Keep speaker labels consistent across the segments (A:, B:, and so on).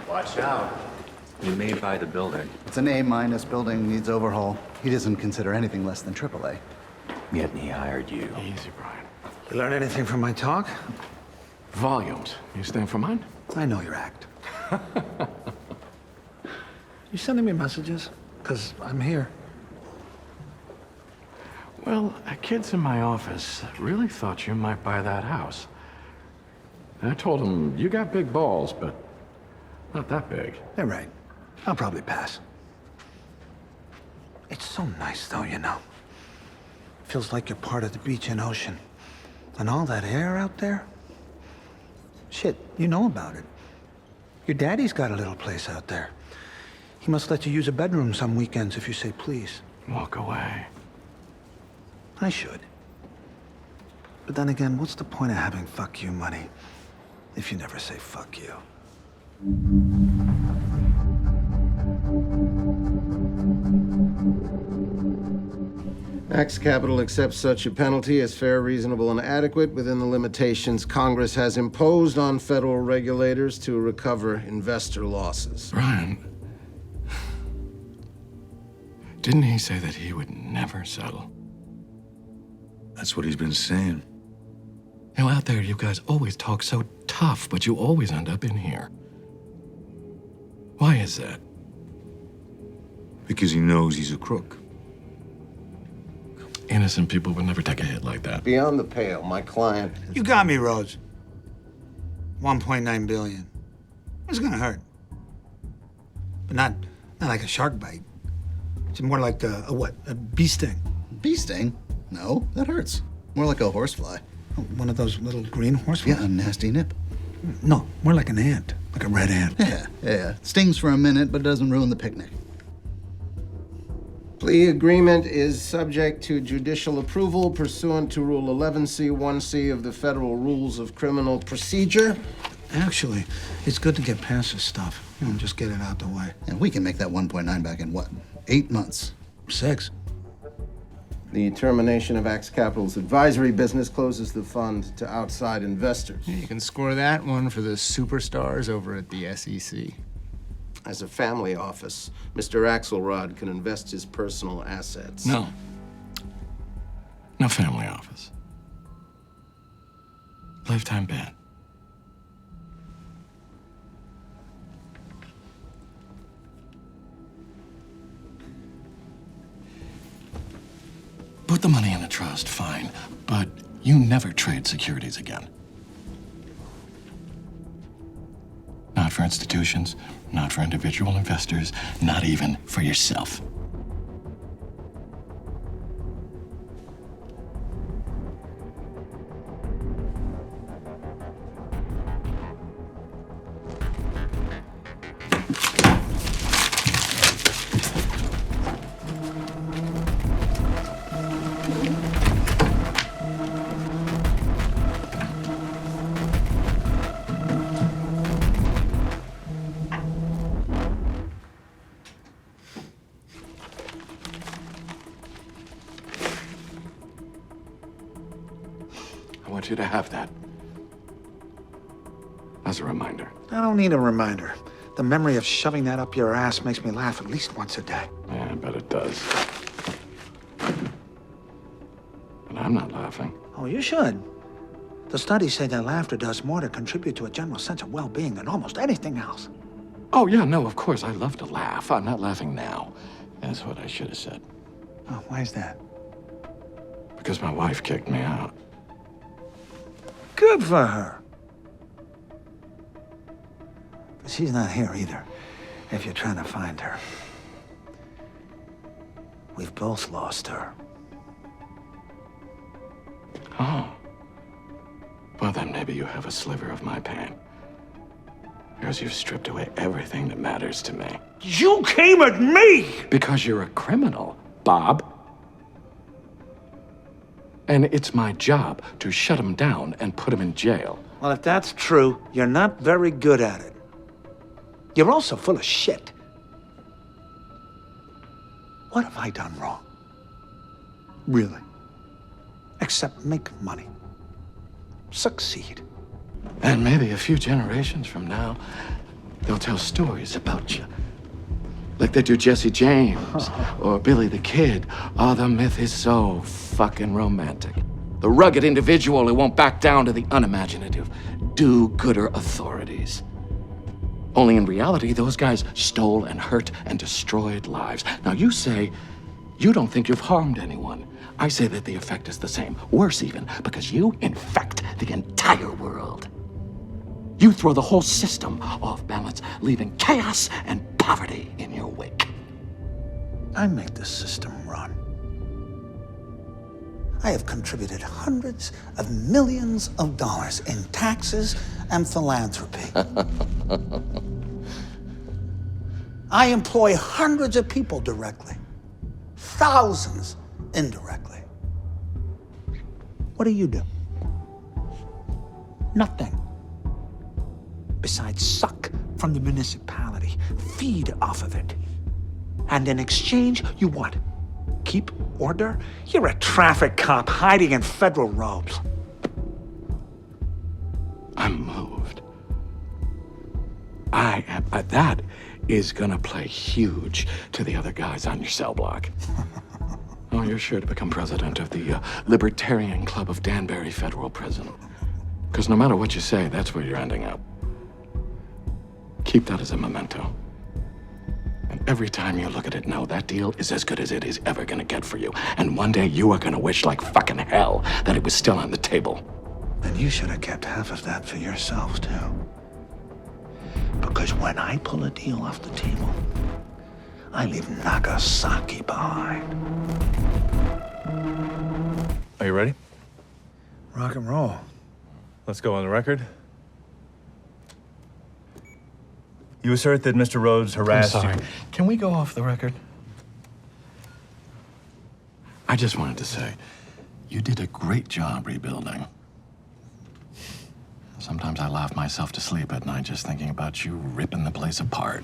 A: Watch out. You may buy the building.
B: It's an A- building, needs overhaul. He doesn't consider anything less than AAA.
A: Yet he hired you.
C: Easy, Brian. You learn anything from my talk? Volumes. You stand for mine?
B: I know your act.
C: You sending me messages? Because I'm here. Well, kids in my office really thought you might buy that house. I told them, you got big balls, but not that big.
B: They're right. I'll probably pass.
C: It's so nice, though, you know. Feels like you're part of the beach and ocean. And all that air out there? Shit, you know about it. Your daddy's got a little place out there. He must let you use a bedroom some weekends if you say please. Walk away. I should. But then again, what's the point of having fuck you money if you never say fuck you?
D: Axe Capital accepts such a penalty as fair, reasonable, and adequate within the limitations Congress has imposed on federal regulators to recover investor losses.
E: Brian, didn't he say that he would never settle?
F: That's what he's been saying.
E: You know, out there, you guys always talk so tough, but you always end up in here. Why is that?
F: Because he knows he's a crook.
E: Innocent people would never take a hit like that.
D: Beyond the pale, my client...
C: You got me, Rhodes. 1.9 billion. It's gonna hurt. But not like a shark bite. It's more like a what? A bee sting.
B: Bee sting? No, that hurts. More like a horsefly.
C: Oh, one of those little green horseflies?
B: Yeah, a nasty nip.
C: No, more like an ant. Like a red ant.
B: Yeah. Stings for a minute, but doesn't ruin the picnic.
D: Plea agreement is subject to judicial approval pursuant to Rule 11C1C of the Federal Rules of Criminal Procedure.
C: Actually, it's good to get past this stuff. You know, just get it out the way.
B: And we can make that 1.9 back in what? 8 months?
C: 6.
D: The termination of Axe Capital's advisory business closes the fund to outside investors.
A: You can score that one for the superstars over at the SEC.
D: As a family office, Mr. Axelrod can invest his personal assets.
E: No. No family office. Lifetime ban. Put the money in a trust, fine, but you never trade securities again. Not for institutions, not for individual investors, not even for yourself. I want you to have that as a reminder.
C: I don't need a reminder. The memory of shoving that up your ass makes me laugh at least once a day.
E: Yeah, I bet it does. But I'm not laughing.
C: Oh, you should. The studies say that laughter does more to contribute to a general sense of well-being than almost anything else.
E: Oh, yeah, no, of course, I love to laugh. I'm not laughing now. That's what I should have said.
C: Oh, why is that?
E: Because my wife kicked me out.
C: Good for her. But she's not here either, if you're trying to find her. We've both lost her.
E: Oh. Well, then maybe you have a sliver of my pain. Because you've stripped away everything that matters to me.
C: You came at me!
E: Because you're a criminal, Bob. And it's my job to shut him down and put him in jail.
C: Well, if that's true, you're not very good at it. You're also full of shit. What have I done wrong? Really? Except make money. Succeed.
E: And maybe a few generations from now, they'll tell stories about you. Like they do Jesse James or Billy the Kid. Oh, the myth is so fucking romantic. The rugged individual who won't back down to the unimaginative, do-gooder authorities. Only in reality, those guys stole and hurt and destroyed lives. Now you say you don't think you've harmed anyone. I say that the effect is the same, worse even, because you infect the entire world. You throw the whole system off balance, leaving chaos and poverty in your wake.
C: I make the system run. I have contributed hundreds of millions of dollars in taxes and philanthropy. I employ hundreds of people directly, thousands indirectly. What do? Nothing. Besides suck from the municipality, feed off of it. And in exchange, you what? Keep order? You're a traffic cop hiding in federal robes.
E: I'm moved. That is gonna play huge to the other guys on your cell block. Oh, you're sure to become president of the Libertarian Club of Danbury Federal Prison. Because no matter what you say, that's where you're ending up. Keep that as a memento. And every time you look at it, know that deal is as good as it is ever gonna get for you. And one day you are gonna wish like fucking hell that it was still on the table.
C: And you should have kept half of that for yourself, too. Because when I pull a deal off the table, I leave Nagasaki behind.
G: Are you ready?
C: Rock and roll.
G: Let's go on the record. You assert that Mr. Rhodes harassed
E: I'm sorry.
G: you.
E: Can we go off the record? I just wanted to say, you did a great job rebuilding. Sometimes I laugh myself to sleep at night just thinking about you ripping the place apart.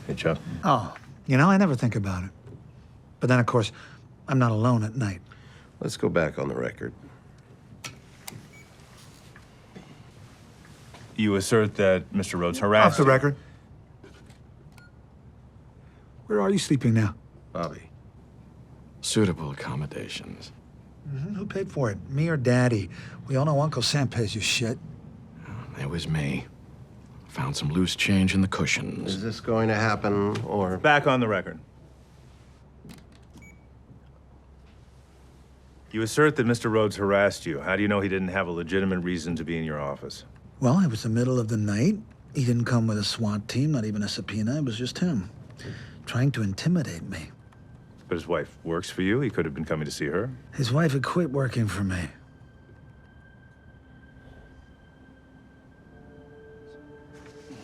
G: Hey, Chuck.
C: Oh, I never think about it. But then, of course, I'm not alone at night.
D: Let's go back on the record.
G: You assert that Mr. Rhodes harassed
C: Off the
G: you.
C: record. Where are you sleeping now?
D: Bobby.
E: Suitable accommodations.
C: Who paid for it? Me or Daddy? We all know Uncle Sam pays you shit.
E: It was me. Found some loose change in the cushions.
D: Is this going to happen, or...
G: Back on the record. You assert that Mr. Rhodes harassed you. How do you know he didn't have a legitimate reason to be in your office?
C: Well, it was the middle of the night. He didn't come with a SWAT team, not even a subpoena. It was just him, trying to intimidate me.
G: But his wife works for you. He could have been coming to see her.
C: His wife had quit working for me.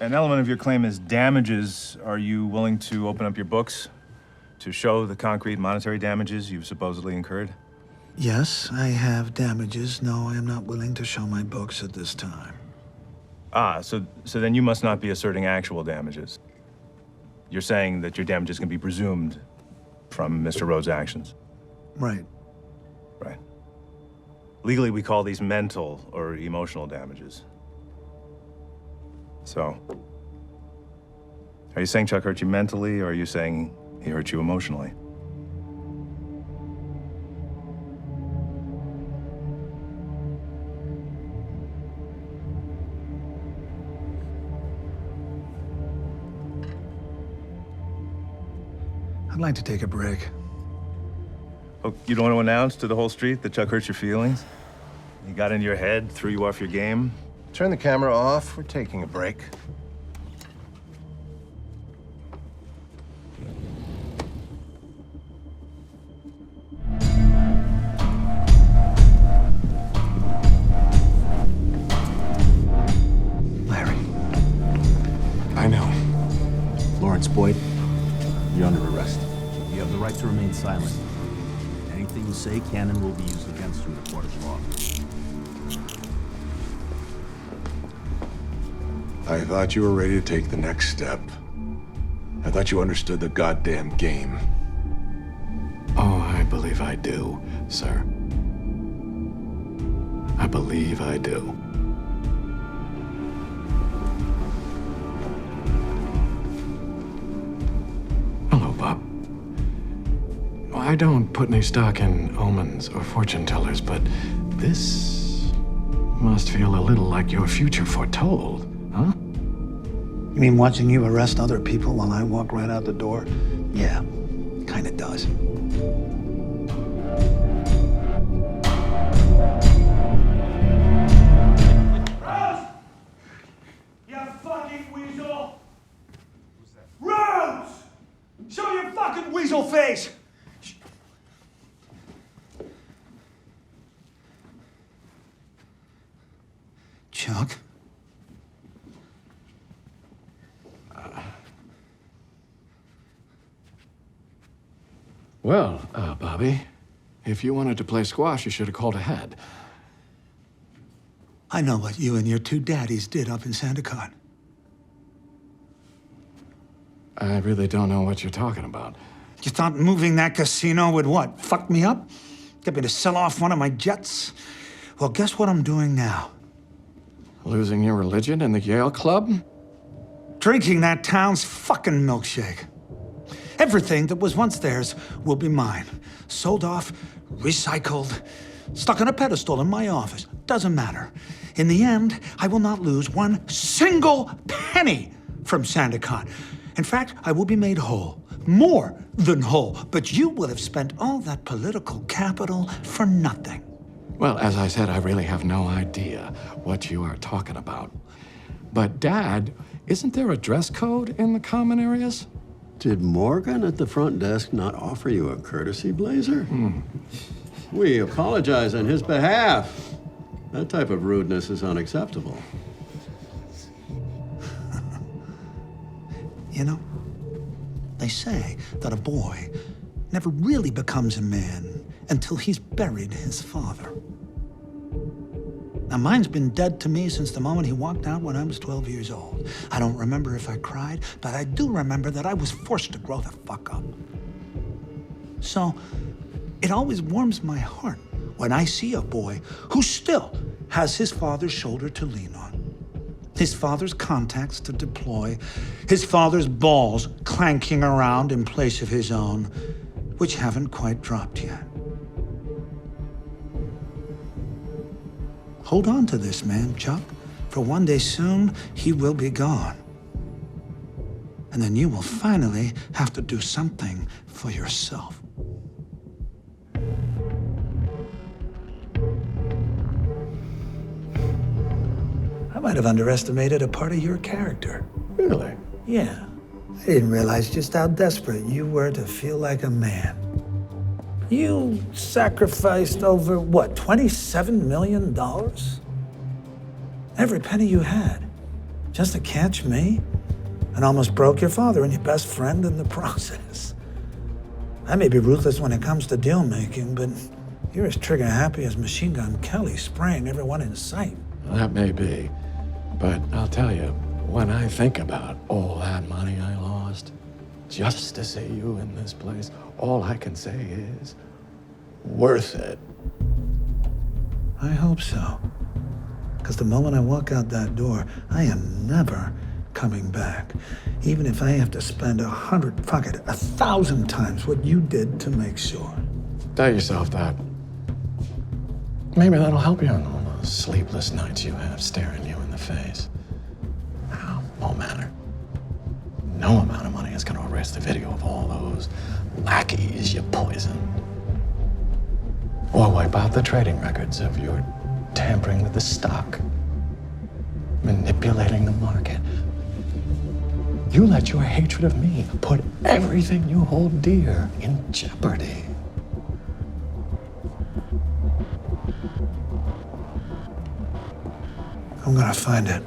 G: An element of your claim is damages. Are you willing to open up your books to show the concrete monetary damages you've supposedly incurred?
C: Yes, I have damages. No, I am not willing to show my books at this time.
G: Ah, so then you must not be asserting actual damages. You're saying that your damages can be presumed from Mr. Rhodes' actions.
C: Right.
G: Right. Legally, we call these mental or emotional damages. So, are you saying Chuck hurt you mentally, or are you saying he hurt you emotionally?
C: I'd like to take a break.
G: Oh, you don't want to announce to the whole street that Chuck hurt your feelings? He got into your head, threw you off your game?
D: Turn the camera off. We're taking a break.
C: Larry.
H: I know. Lawrence Boyd, you're under arrest. You have the right to remain silent. Anything you say can and will be used against you in a court of law.
F: I thought you were ready to take the next step. I thought you understood the goddamn game.
E: Oh, I believe I do, sir. I believe I do. I don't put any stock in omens or fortune tellers, but this must feel a little like your future foretold, huh?
C: You mean watching you arrest other people while I walk right out the door? Yeah, kinda does.
I: Rose! You fucking weasel! Rose! Show your fucking weasel face!
C: Chuck?
E: Well, Bobby, if you wanted to play squash, you should have called ahead.
C: I know what you and your two daddies did up in Sandicon.
E: I really don't know what you're talking about.
C: You thought moving that casino would what? Fuck me up? Get me to sell off one of my jets? Well, guess what I'm doing now?
E: Losing your religion in the Yale Club?
C: Drinking that town's fucking milkshake. Everything that was once theirs will be mine. Sold off, recycled, stuck on a pedestal in my office. Doesn't matter. In the end, I will not lose one single penny from Sandicon. In fact, I will be made whole. More than whole. But you will have spent all that political capital for nothing.
E: Well, as I said, I really have no idea what you are talking about. But, Dad, isn't there a dress code in the common areas?
J: Did Morgan at the front desk not offer you a courtesy blazer? We apologize on his behalf. That type of rudeness is unacceptable.
C: You know, they say that a boy never really becomes a man until he's buried his father. Now, mine's been dead to me since the moment he walked out when I was 12 years old. I don't remember if I cried, but I do remember that I was forced to grow the fuck up. So, it always warms my heart when I see a boy who still has his father's shoulder to lean on, his father's contacts to deploy, his father's balls clanking around in place of his own, which haven't quite dropped yet. Hold on to this man, Chuck, for one day soon he will be gone. And then you will finally have to do something for yourself. I might have underestimated a part of your character.
E: Really?
C: Yeah. I didn't realize just how desperate you were to feel like a man. You sacrificed over, what, $27 million? Every penny you had, just to catch me, and almost broke your father and your best friend in the process. I may be ruthless when it comes to deal making, but you're as trigger happy as Machine Gun Kelly spraying everyone in sight.
E: That may be. But I'll tell you, when I think about all that money I lost just to see you in this place, all I can say is, worth it.
C: I hope so. Because the moment I walk out that door, I am never coming back. Even if I have to spend 1,000 times what you did to make sure.
E: Tell yourself that. Maybe that'll help you on all those sleepless nights you have staring you in the face. Now, no matter. No amount of money is going to erase the video of all those lackeys you poisoned. Or wipe out the trading records of your tampering with the stock, manipulating the market. You let your hatred of me put everything you hold dear in jeopardy.
C: I'm gonna find it.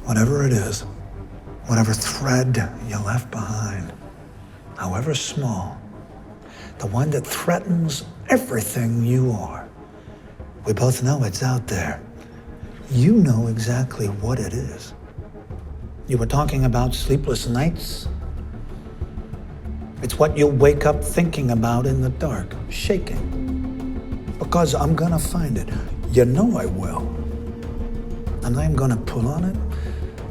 C: Whatever it is, whatever thread you left behind, however small, the one that threatens everything you are. We both know it's out there. You know exactly what it is. You were talking about sleepless nights. It's what you'll wake up thinking about in the dark, shaking. Because I'm gonna find it. You know I will. And I'm gonna pull on it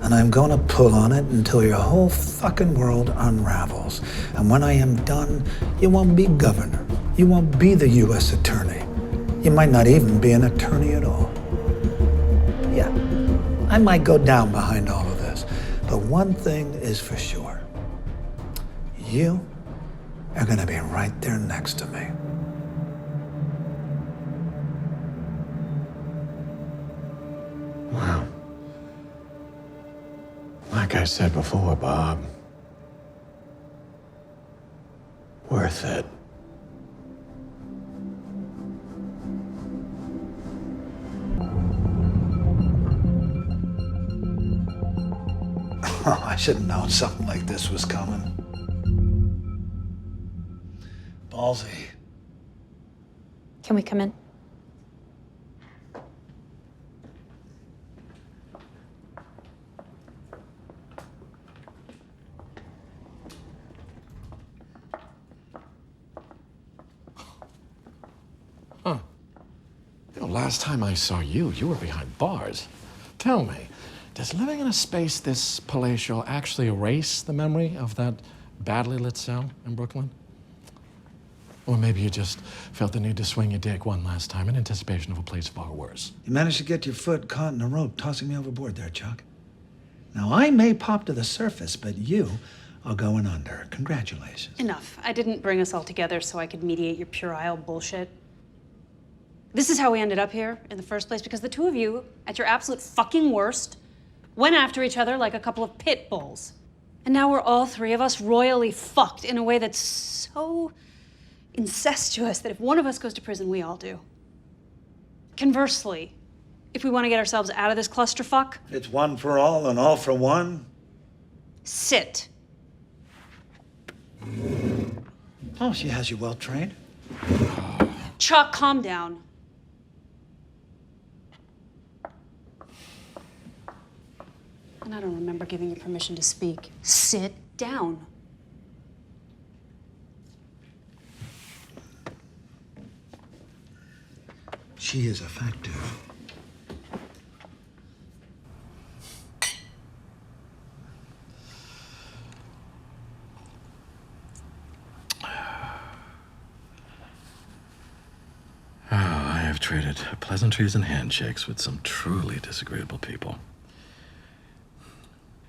C: And I'm gonna pull on it until your whole fucking world unravels. And when I am done, you won't be governor. You won't be the U.S. attorney. You might not even be an attorney at all. Yeah, I might go down behind all of this. But one thing is for sure. You are gonna be right there next to me.
E: Wow. Like I said before, Bob, worth it.
C: Oh, I should have known something like this was coming. Ballsy.
K: Can we come in?
E: Huh. You know, last time I saw you, you were behind bars. Tell me, does living in a space this palatial actually erase the memory of that badly lit cell in Brooklyn? Or maybe you just felt the need to swing your dick one last time in anticipation of a place far worse.
C: You managed to get your foot caught in a rope tossing me overboard there, Chuck. Now, I may pop to the surface, but you are going under. Congratulations.
K: Enough. I didn't bring us all together so I could mediate your puerile bullshit. This is how we ended up here in the first place, because the two of you, at your absolute fucking worst, went after each other like a couple of pit bulls. And now we're all three of us royally fucked in a way that's so incestuous that if one of us goes to prison, we all do. Conversely, if we want to get ourselves out of this clusterfuck,
C: It's one for all and all for one.
K: sit.
C: Oh, she has you well trained.
K: Chuck, calm down. And I don't remember giving you permission to speak. Sit down.
C: She is effective.
E: I have traded pleasantries and handshakes with some truly disagreeable people.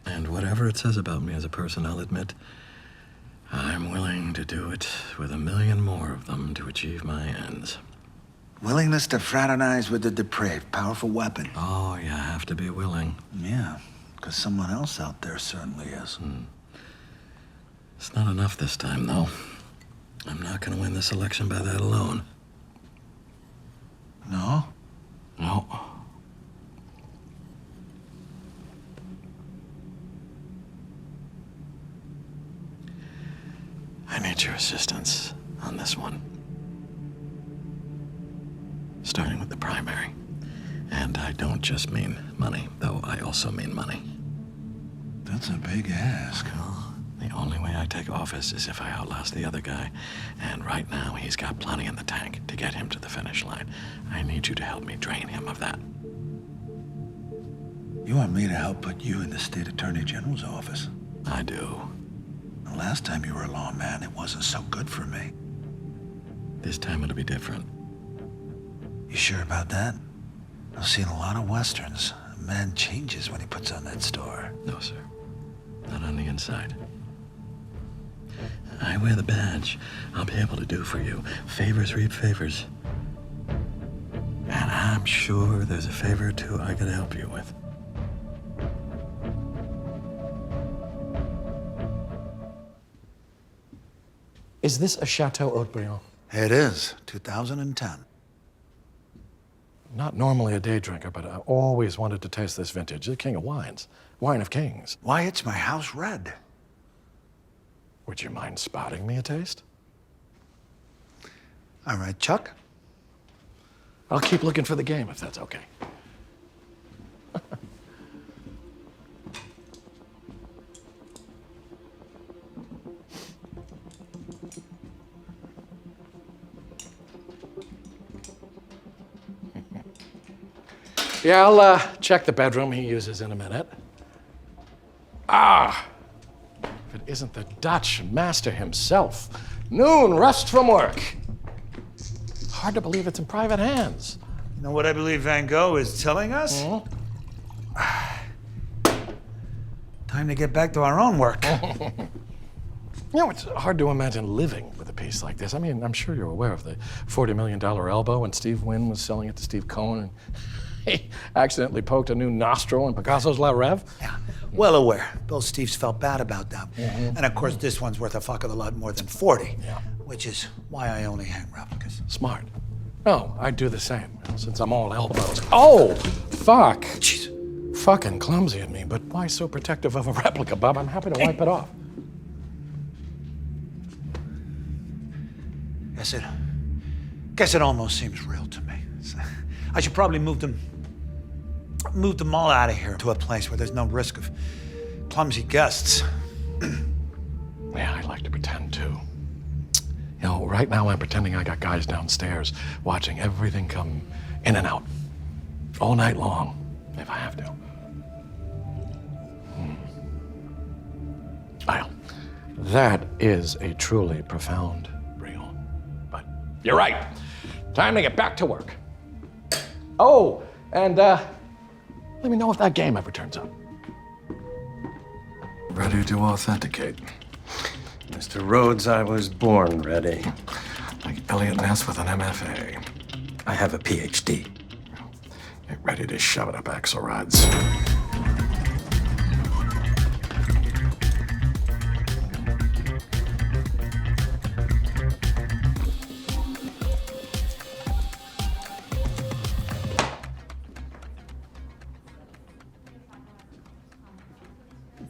E: And whatever it says about me as a person, I'll admit, I'm willing to do it with 1,000,000 more of them to achieve my ends.
C: Willingness to fraternize with the depraved. Powerful weapon.
E: Oh, you have to be willing.
C: Yeah, because someone else out there certainly is.
E: It's not enough this time, though. I'm not going to win this election by that alone.
C: No?
E: No. I need your assistance on this one. Starting with the primary. And I don't just mean money, though I also mean money.
C: That's a big ask.
E: Well, the only way I take office is if I outlast the other guy. And right now, he's got plenty in the tank to get him to the finish line. I need you to help me drain him of that.
C: You want me to help put you in the state attorney general's office?
E: I do.
C: The last time you were a lawman, it wasn't so good for me.
E: This time it'll be different.
C: You sure about that? I've seen a lot of westerns. A man changes when he puts on that star.
E: No, sir. Not on the inside. I wear the badge. I'll be able to do for you. Favors reap favors. And I'm sure there's a favor or two I could help you with. Is this a Chateau Haut-Briand?
C: It is. 2010.
E: Not normally a day drinker, but I always wanted to taste this vintage. The king of wines. Wine of kings.
C: Why, it's my house red.
E: Would you mind spotting me a taste?
C: All right, Chuck.
E: I'll keep looking for the game, if that's okay. Yeah, I'll check the bedroom he uses in a minute. If it isn't the Dutch master himself. Noon, rest from work. Hard to believe it's in private hands.
I: You know what I believe Van Gogh is telling us? Time to get back to our own work.
E: You know, it's hard to imagine living with a piece like this. I mean, I'm sure you're aware of the $40 million elbow when Steve Wynn was selling it to Steve Cohen, and he accidentally poked a new nostril in Picasso's La Rêve.
C: Yeah, well aware. Bill Steves felt bad about that. And of course, this one's worth a fuck of a lot more than 40, which is why I only hang replicas.
E: Smart. No, I'd do the same, since I'm all elbows. Oh, fuck.
C: Jeez.
E: Fucking clumsy at me, but why so protective of a replica, Bob? I'm happy to wipe it off.
C: Guess it almost seems real to me. I should probably move them all out of here to a place where there's no risk of clumsy guests.
E: Yeah, I like to pretend too. You know, right now I'm pretending I got guys downstairs watching everything come in and out. All night long, if I have to. Well, that is a truly profound reel. But you're right. Time to get back to work. Oh, and let me know if that game ever turns up.
A: Ready to authenticate.
L: Mr. Rhodes, I was born ready.
A: Like Elliot Ness with an MFA.
L: I have a PhD.
A: Get ready to shove it up Axelrod's.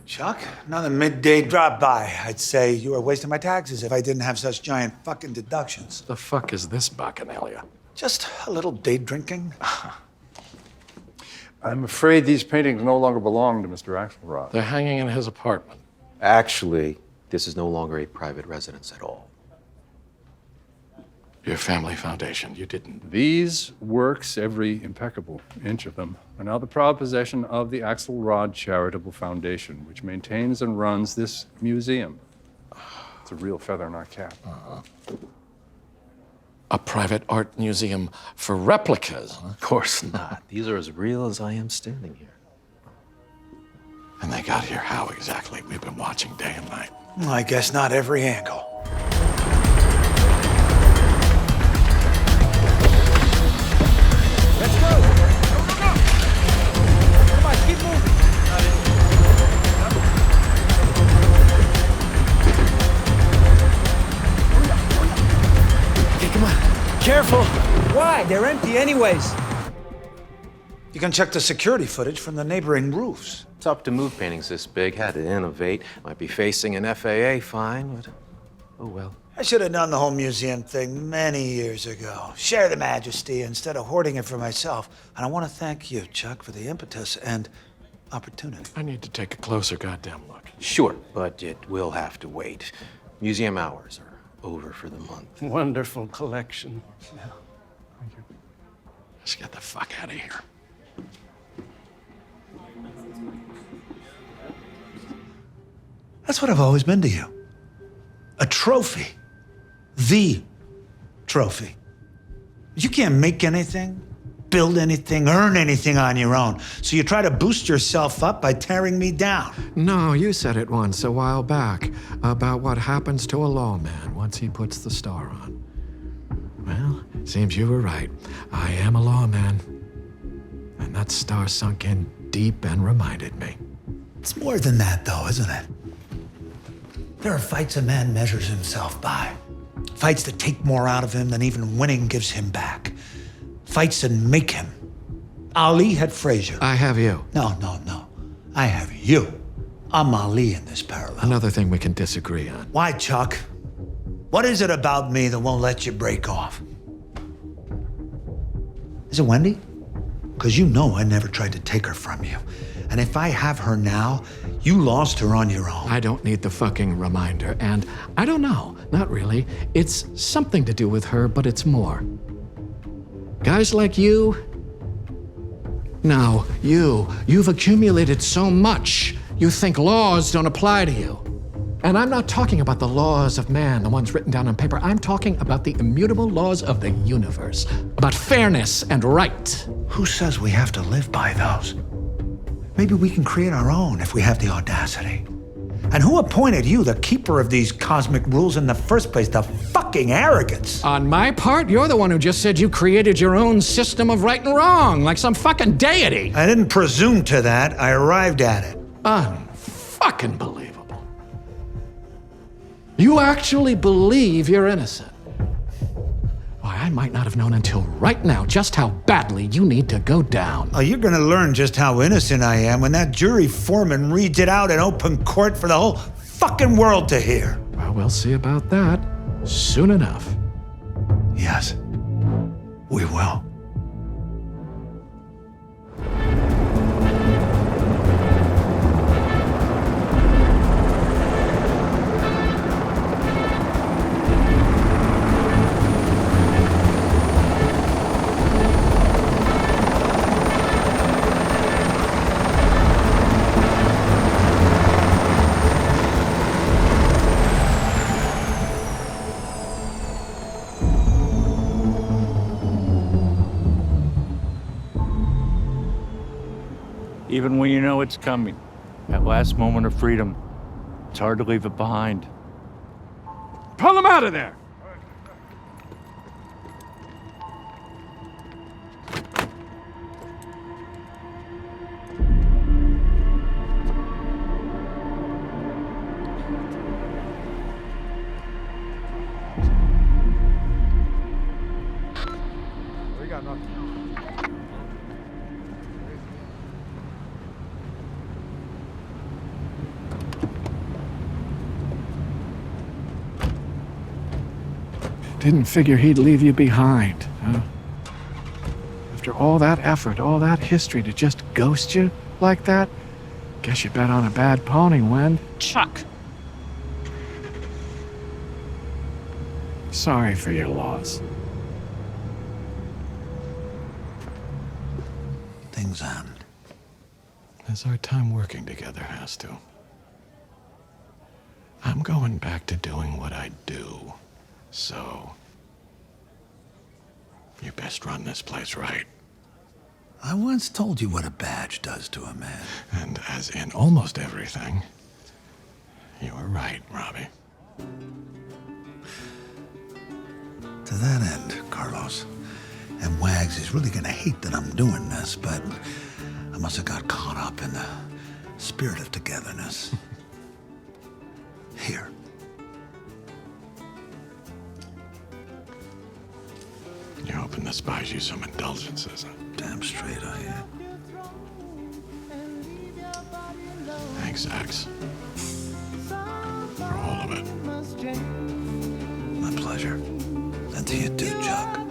C: Chuck, another midday drop-by. I'd say you were wasting my taxes if I didn't have such giant fucking deductions.
E: The fuck is this bacchanalia?
C: Just a little day drinking.
M: I'm afraid these paintings no longer belong to Mr. Axelrod.
E: They're hanging in his apartment.
N: Actually, this is no longer a private residence at all.
E: Your family foundation, you didn't.
M: These works, every impeccable inch of them, are now the proud possession of the Axelrod Charitable Foundation, which maintains and runs this museum. It's a real feather in our cap.
E: A private art museum for replicas, huh?
N: Of course not. These are as real as I am standing here.
E: And they got here how exactly? We've been watching day and night.
C: I guess not every angle.
I: Let's go! Go, go, go! Come on, keep moving.
C: Okay, come on. Careful. Why? They're empty anyways. You can check the security footage from the neighboring roofs.
N: Tough to move paintings this big. Had to innovate. Might be facing an FAA fine, but oh well.
C: I should have done the whole museum thing many years ago. Share the majesty instead of hoarding it for myself. And I want to thank you, Chuck, for the impetus and opportunity.
E: I need to take a closer goddamn look.
N: Sure, but it will have to wait. Museum hours are over for the month.
L: Wonderful collection.
M: Thank you.
E: Let's get the fuck out of here.
C: That's what I've always been to you. A trophy. The trophy. You can't make anything, build anything, earn anything on your own. So you try to boost yourself up by tearing me down.
A: No, you said it once a while back about what happens to a lawman once he puts the star on. Well, seems you were right. I am a lawman. And that star sunk in deep and reminded me.
C: It's more than that, though, isn't it? There are fights a man measures himself by. Fights that take more out of him than even winning gives him back. Fights that make him. Ali had Frazier.
A: I have you.
C: No. I have you. I'm Ali in this parallel.
A: Another thing we can disagree on.
C: Why, Chuck? What is it about me that won't let you break off? Is it Wendy? Because you know I never tried to take her from you. And if I have her now, you lost her on your own.
A: I don't need the fucking reminder, and I don't know, not really. It's something to do with her, but it's more. Guys like you, no, you've accumulated so much. You think laws don't apply to you. And I'm not talking about the laws of man, the ones written down on paper. I'm talking about the immutable laws of the universe, about fairness and right.
C: Who says we have to live by those? Maybe we can create our own if we have the audacity. And who appointed you the keeper of these cosmic rules in the first place? The fucking arrogance.
A: On my part, you're the one who just said you created your own system of right and wrong, like some fucking deity.
C: I didn't presume to that. I arrived at it.
A: Unfucking believable. You actually believe you're innocent. Why, I might not have known until right now just how badly you need to go down.
C: Oh, you're gonna learn just how innocent I am when that jury foreman reads it out in open court for the whole fucking world to hear.
A: Well, we'll see about that soon enough.
C: Yes, we will.
O: Even when you know it's coming, that last moment of freedom, it's hard to leave it behind. Pull him out of there!
G: We got nothing.
A: Didn't figure he'd leave you behind, huh? After all that effort, all that history to just ghost you like that? Guess you bet on a bad pony, Wen.
K: Chuck.
A: Sorry for your loss.
C: Things end.
A: As our time working together has to. I'm going back to doing what I do. So, you best run this place right.
C: I once told you what a badge does to a man.
A: And as in almost everything, you were right, Robbie.
C: To that end, Carlos, and Wags is really gonna hate that I'm doing this, but I must have got caught up in the spirit of togetherness. Here.
A: You're hoping this buys you some indulgences, huh?
C: Damn straight I am.
A: Thanks, Axe. For all of it.
C: My pleasure. And to you too, Chuck.